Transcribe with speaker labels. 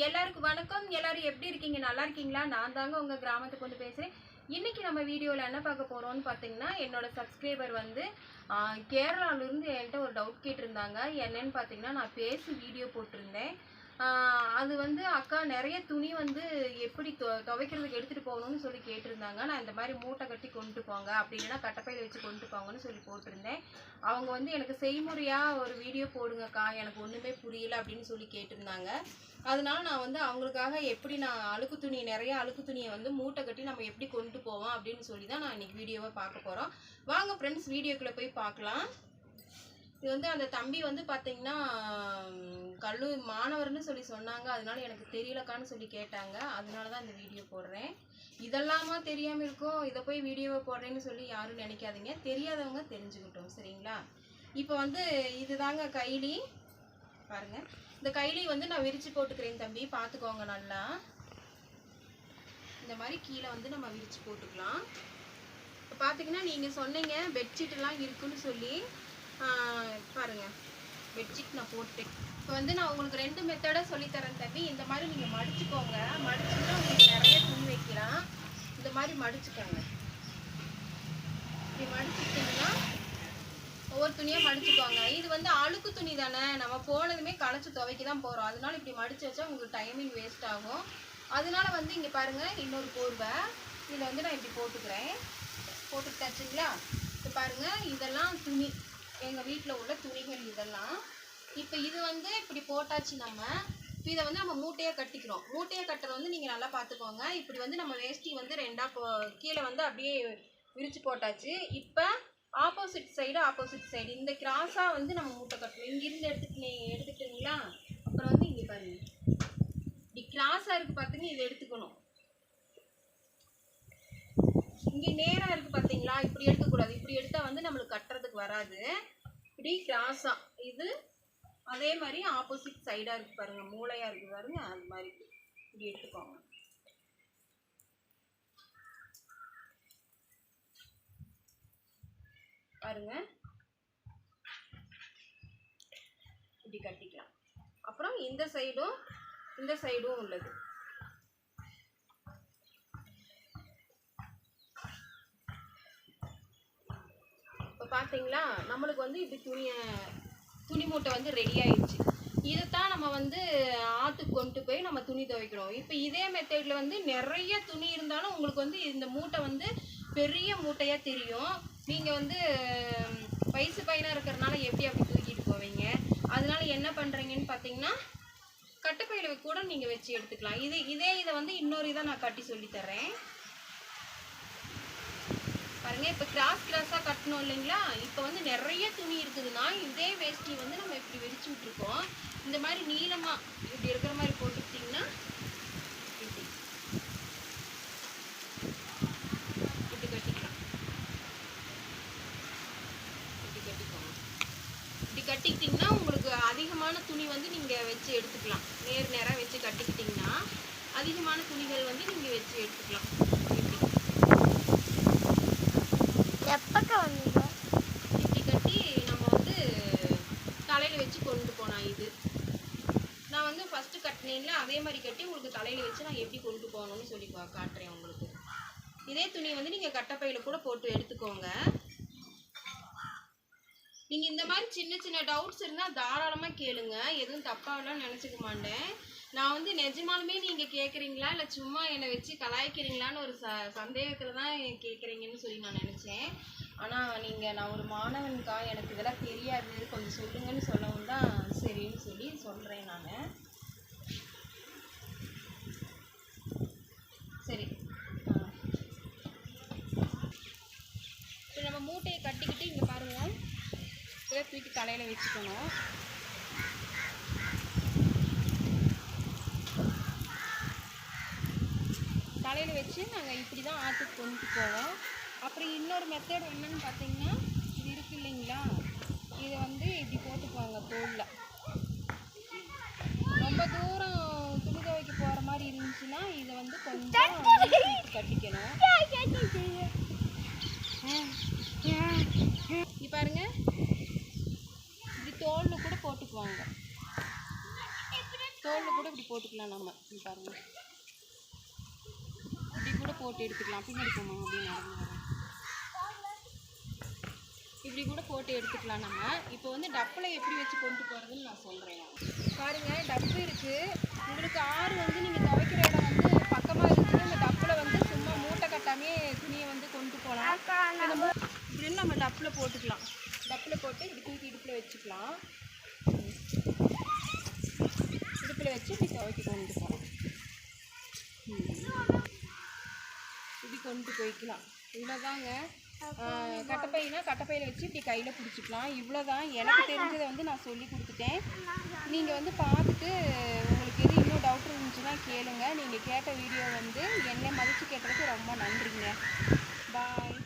Speaker 1: எல்லாருக்கும் வணக்கம். எல்லாரும் எப்படி இருக்கீங்க? நல்லா இருக்கீங்களா? நான் தாங்க உங்க கிராமத்துக்கு வந்து பேசுறேன். இன்னைக்கு நம்ம வீடியோவில் என்ன பார்க்க போறோம்னு பார்த்தீங்கன்னா, என்னோட சப்ஸ்கிரைபர் வந்து கேரளாவிலேருந்து என்கிட்ட ஒரு டவுட் கேட்டிருந்தாங்க. என்னன்னு பார்த்தீங்கன்னா, நான் பேசி வீடியோ போட்டிருந்தேன். அது வந்து அக்கா நிறைய துணி வந்து எப்படி துவைக்கிறதுக்கு எடுத்துகிட்டு போகணும்னு சொல்லி கேட்டிருந்தாங்க. நான் இந்த மாதிரி மூட்டை கட்டி கொண்டு போங்க, அப்படி இல்லைன்னா கட்டப்பையில் வச்சு கொண்டு போங்கன்னு சொல்லி போட்டிருந்தேன். அவங்க வந்து எனக்கு செய்முறையாக ஒரு வீடியோ போடுங்கக்கா, எனக்கு ஒன்றுமே புரியல அப்படின்னு சொல்லி கேட்டிருந்தாங்க. அதனால நான் வந்து அவங்களுக்காக எப்படி நான் நிறைய அழுக்கு துணியை வந்து மூட்டை கட்டி நம்ம எப்படி கொண்டு போவோம் அப்படின்னு சொல்லி தான் நான் இன்னைக்கு வீடியோவை பார்க்க போகிறோம். வாங்க ஃப்ரெண்ட்ஸ், வீடியோக்குள்ளே போய் பார்க்கலாம். இது வந்து அந்த தம்பி வந்து பார்த்தீங்கன்னா மாணவர்னு சொல்லி சொன்னாங்க. அதனால எனக்கு தெரியலக்கான்னு சொல்லி கேட்டாங்க. அதனால தான் இந்த வீடியோ போடுறேன். இதெல்லாமா தெரியாமல் இருக்கும், இதை போய் வீடியோவை போடுறேன்னு சொல்லி யாரும் நினைக்காதீங்க. தெரியாதவங்க தெரிஞ்சுக்கிட்டோம், சரிங்களா? இப்போ வந்து இதுதாங்க கைலி. பாருங்கள், இந்த கைலி வந்து நான் விரித்து போட்டுக்கிறேன் தம்பி, பார்த்துக்கோங்க நல்லா. இந்த மாதிரி கீழே வந்து நம்ம விரித்து போட்டுக்கலாம். இப்போ பார்த்தீங்கன்னா நீங்கள் சொன்னீங்க பெட்ஷீட்டெல்லாம் இருக்குன்னு சொல்லி. பாருங்கள், பெட்ஷீட் நான் போட்டேன். இப்போ வந்து நான் உங்களுக்கு 2 மெத்தடாக சொல்லித்தரேன் தம்பி. இந்த மாதிரி நீங்கள் மடிச்சுக்கோங்க. மடிச்சுன்னா உங்களுக்கு நிறைய துணி வைக்கலாம். இந்த மாதிரி மடிச்சுக்கோங்க. இப்படி மடிச்சுக்கிட்டிங்கன்னா ஒவ்வொரு துணியாக மடிச்சுக்கோங்க. இது வந்து அழுக்கு துணி தானே, நம்ம போனதுமே களைச்சி துவைக்க தான் போகிறோம். அதனால இப்படி மடித்து வச்சா உங்களுக்கு டைமிங் வேஸ்ட் ஆகும். அதனால வந்து இங்கே பாருங்கள், இன்னொரு போர்வை இதில் வந்து நான் இப்படி போட்டுக்கிறேன். போட்டுக்கிட்டாச்சுங்களா? இப்போ பாருங்கள், இதெல்லாம் துணி, எங்கள் வீட்டில் உள்ள துணிகள் இதெல்லாம். இப்போ இது வந்து இப்படி போட்டாச்சு. இப்போ இதை வந்து நம்ம மூட்டையாக கட்டிக்கிறோம். மூட்டையாக கட்டுறது வந்து நீங்கள் நல்லா பார்த்துக்கோங்க. இப்படி வந்து நம்ம வேஷ்டி வந்து 2ஆக கீழே வந்து அப்படியே விரித்து போட்டாச்சு. இப்போ ஆப்போசிட் சைடு இந்த கிராஸாக வந்து நம்ம மூட்டை கட்டணும். இங்கிருந்து எடுத்துக்கிட்டீங்களா? அப்புறம் வந்து இங்கே பாருங்கள், இப்படி கிராஸாக இருக்குது பார்த்துங்க, இதை எடுத்துக்கணும். இங்கே நேராக இருக்குது பார்த்தீங்களா? இப்படி எடுக்கக்கூடாது. இப்படி எடுத்தால் வந்து நம்மளுக்கு கட்டுறதுக்கு வராது. இப்படி கிராஸாக இது அதே மாதிரி ஆப்போசிட் சைடாக இருக்குது பாருங்கள், மூளையாக இருக்குது பாருங்க, அது மாதிரி இப்படி எடுத்துக்கோங்க. பாருங்க, இப்படி கட்டிக்கலாம். அப்புறம் இந்த சைடும் உள்ளது. இப்போ பார்த்தீங்களா, நம்மளுக்கு வந்து இப்படி துணி மூட்டை வந்து ரெடி ஆயிடுச்சு. இதைத்தான் நம்ம வந்து ஆற்றுக்கு கொண்டு போய் நம்ம துணி துவைக்கிறோம். இப்போ இதே மெத்தடில் வந்து நிறைய துணி இருந்தாலும் உங்களுக்கு வந்து இந்த மூட்டை வந்து பெரிய மூட்டையாக தெரியும். நீங்கள் வந்து வயசு பையனாக இருக்கிறதுனால எப்படி அப்படி தூக்கிட்டு போவீங்க? அதனால என்ன பண்ணுறீங்கன்னு பார்த்தீங்கன்னா, கட்டுப்பையில் கூட நீங்கள் வச்சு எடுத்துக்கலாம். இதை வந்து இன்னொரு இதை நான் கட்டி சொல்லித்தரேன் பாருங்கள். இப்போ கிராஸாக கட்டணும் இல்லைங்களா? இப்போ வந்து நிறைய துணி இருக்குதுன்னா இதே வேஷ்டி வந்து நம்ம இப்படி விரிச்சு விட்ருக்கோம். இந்த மாதிரி நீளமாக இப்படி இருக்கிற மாதிரி போட்டுக்கிட்டிங்கன்னா இப்படி கட்டிக்கலாம். இப்படி கட்டிக்கோங்க. இப்படி கட்டிக்கிட்டிங்கன்னா உங்களுக்கு அதிகமான துணி வந்து நீங்கள் வச்சு எடுத்துக்கலாம். நேராக வச்சு கட்டிக்கிட்டிங்கன்னா அதிகமான துணிகள் வந்து நீங்கள் வச்சு எடுத்துக்கலாம். இப்படி கட்டி நம்ம வந்து தலையில் வச்சு கொண்டு போனால், இது நான் வந்து ஃபஸ்ட்டு கட்டினேன்ல அதே மாதிரி கட்டி உங்களுக்கு தலையில் வச்சு நான் எப்படி கொண்டு போகணும்னு சொல்லி காட்டுறேன் உங்களுக்கு. இதே துணி வந்து நீங்கள் கட்டப்பையில் கூட போட்டு எடுத்துக்கோங்க. நீங்கள் இந்த மாதிரி சின்ன டவுட்ஸ் இருந்தால் தாராளமாக கேளுங்க, எதுவும் தப்பாகலாம் நினச்சிக்க மாட்டேன். நான் வந்து நிஜமாலுமே நீங்கள் கேட்குறீங்களா இல்லை சும்மா என்னை வச்சு கலாய்க்கிறீங்களான்னு ஒரு சந்தேகத்தில் தான் கேட்குறீங்கன்னு சொல்லி நான் நினச்சேன். ஆனால் நான் ஒரு மாணவனுக்கா, எனக்கு இதெல்லாம் தெரியாது, கொஞ்சம் சொல்லுங்கன்னு சொல்லவும் தான் சரின்னு சொல்லி சொல்கிறேன் நான். சரி, இப்போ நம்ம மூட்டையை கட்டிக்கிட்டு இங்கே பாருங்கள், இதை தூக்கி தலையில் வச்சுக்கணும். தலையில் வச்சு நாங்கள் இப்படி தான் ஆற்றுக்கு கொண்டு போவோம். அப்புறம் இன்னொரு மெத்தட் என்னன்னு பார்த்தீங்கன்னா, இது இருக்கு இல்லைங்களா, இதை வந்து இப்படி போட்டுக்குவாங்க தோளில். ரொம்ப தூரம் துணி துவைக்க போகிற மாதிரி இருந்துச்சுன்னா இதை வந்து கொஞ்சம் கட்டிக்கணும். இது பாருங்க, இப்படி தோளில் கூட போட்டுக்குவாங்க. தோலில் கூட இப்படி போட்டுக்கலாம் நம்ம. பாருங்க, இப்படி கூட போட்டு எடுத்துக்கலாம். பின்னாடி போமாங்க, அப்படியே நடந்து வரேன். இப்படி கூட போட்டு எடுத்துக்கலாம் நம்ம. இப்போ வந்து டப்பில் எப்படி வச்சு கொண்டு போகிறதுன்னு நான் சொல்கிறேன். பாருங்கள், டப்பு இருக்குது. உங்களுக்கு ஆறு வந்து நீங்கள் துவைக்கிற இடம் வந்து பக்கமாக இருக்குது. இந்த டப்பில் வந்து சும்மா மூட்டை கட்டாமே துணியை வந்து கொண்டு போகலாம். இப்படின்னு நம்ம டப்பில் போட்டுக்கலாம். டப்பில் போட்டு இப்படி தூக்கி இடுப்பில் வச்சுக்கலாம். இடுப்பில் வச்சு இப்படி துவைக்க கொண்டு போகலாம். இப்படி கொண்டு போய்க்கலாம். இவ்வளோதாங்க. கட்டைப்பைனா கட்டைப்பையில் வச்சு இப்படி கையில் பிடிச்சிக்கலாம். இவ்வளோதான். எனக்கு தெரிஞ்சதை வந்து நான் சொல்லி கொடுத்துட்டேன். நீங்கள் வந்து பார்த்துட்டு உங்களுக்கு எது இன்னும் டவுட் இருந்துச்சுன்னா கேளுங்க. நீங்கள் கேட்ட வீடியோ வந்து என்னை மதித்து கேட்டதுக்கு ரொம்ப நன்றிங்க. பாய்.